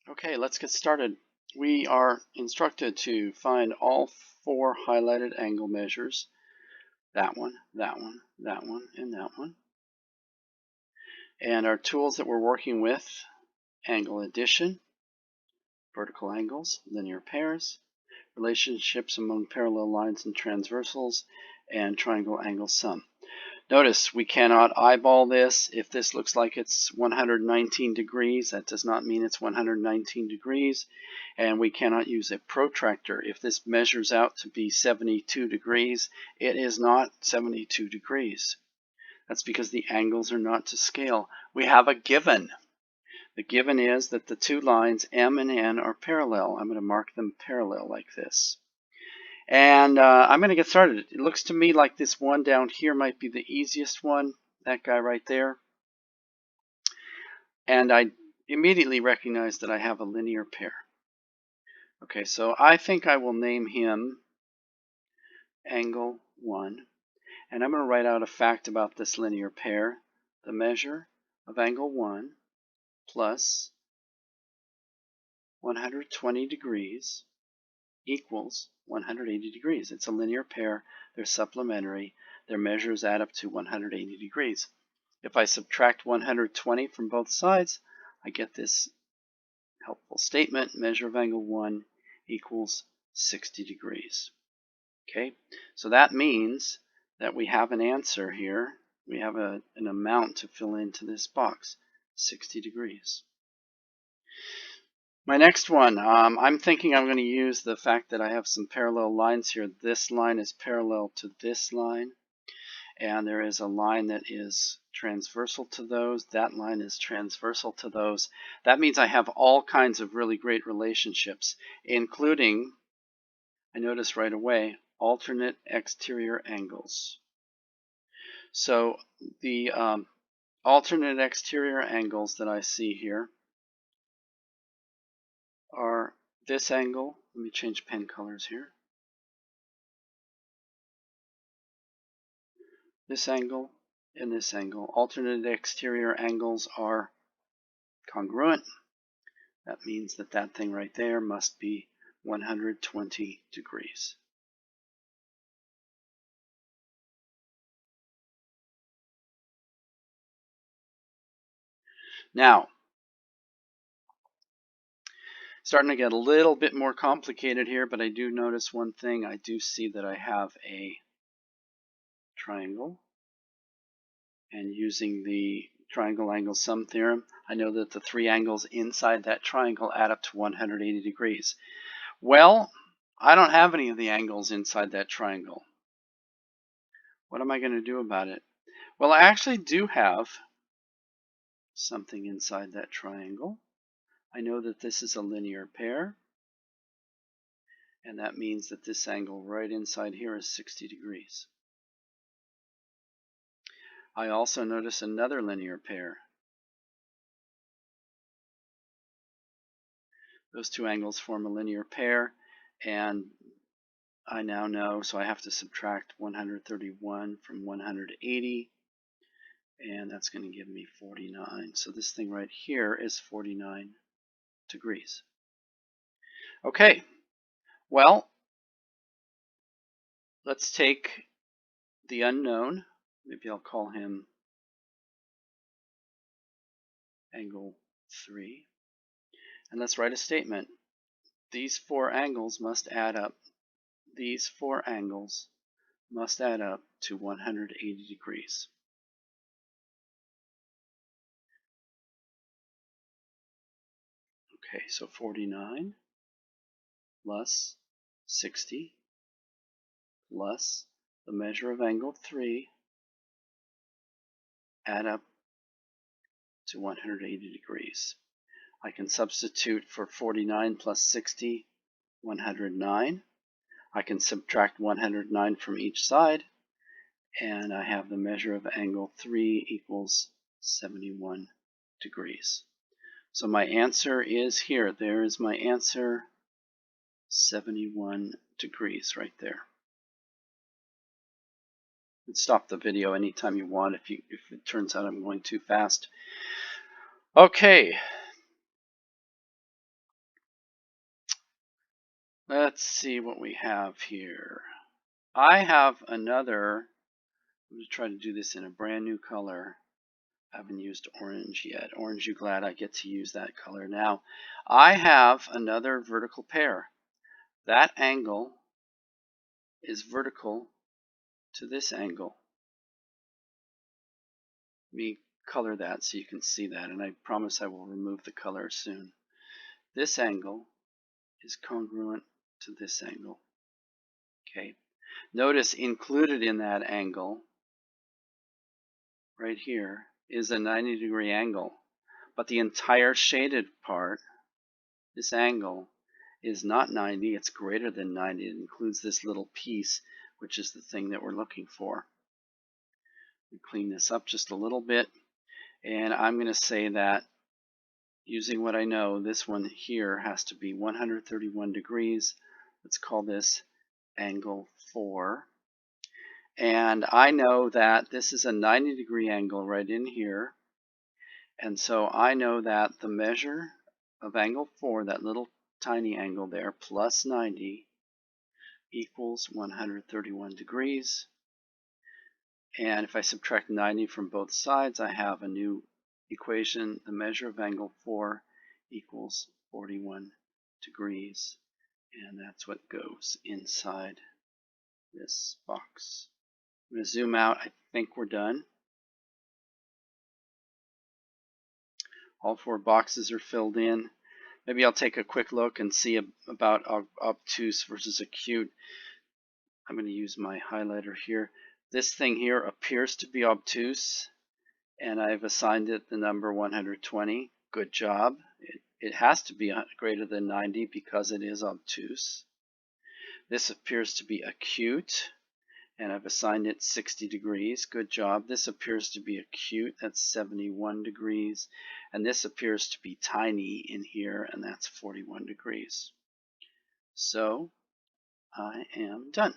Okay, let's get started. We are instructed to find all four highlighted angle measures. That one, that one, that one, and that one. And our tools that we're working with: angle addition, vertical angles, linear pairs, relationships among parallel lines and transversals, and triangle angle sum. Notice we cannot eyeball this. If this looks like it's 119 degrees, that does not mean it's 119 degrees. And we cannot use a protractor. If this measures out to be 72 degrees, it is not 72 degrees. That's because the angles are not to scale. We have a given. The given is that the two lines M and N are parallel. I'm going to mark them parallel like this. And I'm going to get started. It looks to me like this one down here might be the easiest one, that guy right there. And I immediately recognize that I have a linear pair. Okay, so I think I will name him angle 1. And I'm going to write out a fact about this linear pair. The measure of angle 1 plus 120 degrees equals 180 degrees. It's a linear pair. They're supplementary. Their measures add up to 180 degrees. If I subtract 120 from both sides, I get this helpful statement: measure of angle 1 equals 60 degrees. Okay, so that means that we have an answer here. We have an amount to fill into this box: 60 degrees. My next one, I'm thinking I'm going to use the fact that I have some parallel lines here. This line is parallel to this line, and there is a line that is transversal to those. That line is transversal to those. That means I have all kinds of really great relationships, including, I notice right away, alternate exterior angles. So the alternate exterior angles that I see here are this angle. Let me change pen colors here. This angle and this angle. Alternate exterior angles are congruent. That means that that thing right there must be 120 degrees. Now, starting to get a little bit more complicated here, but I do notice one thing. I do see that I have a triangle, and using the triangle angle sum theorem, I know that the three angles inside that triangle add up to 180 degrees. Well, I don't have any of the angles inside that triangle. What am I going to do about it? Well, I actually do have something inside that triangle. I know that this is a linear pair, and that means that this angle right inside here is 60 degrees. I also notice another linear pair. Those two angles form a linear pair, and I now know, so I have to subtract 131 from 180, and that's going to give me 49. So this thing right here is 49 degrees. Okay, well, let's take the unknown. Maybe I'll call him angle 3. And let's write a statement. These four angles must add up. These four angles must add up to 180 degrees. Okay, so 49 plus 60 plus the measure of angle 3 add up to 180 degrees. I can substitute for 49 plus 60, 109. I can subtract 109 from each side, and I have the measure of angle 3 equals 71 degrees. So my answer is here. There is my answer, 71 degrees right there. You can stop the video anytime you want if it turns out I'm going too fast. Okay. Let's see what we have here. I have another, I'm going to try to do this in a brand new color. I haven't used orange yet. Orange, you glad I get to use that color now. I have another vertical pair. That angle is vertical to this angle. Let me color that so you can see that, and I promise I will remove the color soon. This angle is congruent to this angle. Okay. Notice included in that angle right here is a 90-degree angle, but the entire shaded part, this angle, is not 90, it's greater than 90. It includes this little piece, which is the thing that we're looking for. We clean this up just a little bit, and I'm going to say that using what I know, this one here has to be 131 degrees. Let's call this angle 4. And I know that this is a 90-degree angle right in here. And so I know that the measure of angle 4, that little tiny angle there, plus 90 equals 131 degrees. And if I subtract 90 from both sides, I have a new equation. The measure of angle 4 equals 41 degrees. And that's what goes inside this box. I'm going to zoom out. I think we're done. All 4 boxes are filled in. Maybe I'll take a quick look and see about obtuse versus acute. I'm going to use my highlighter here. This thing here appears to be obtuse, and I've assigned it the number 120. Good job. It has to be greater than 90 because it is obtuse. This appears to be acute, and I've assigned it 60 degrees. Good job. This appears to be acute. That's 71 degrees. And this appears to be tiny in here, and that's 41 degrees. So I am done.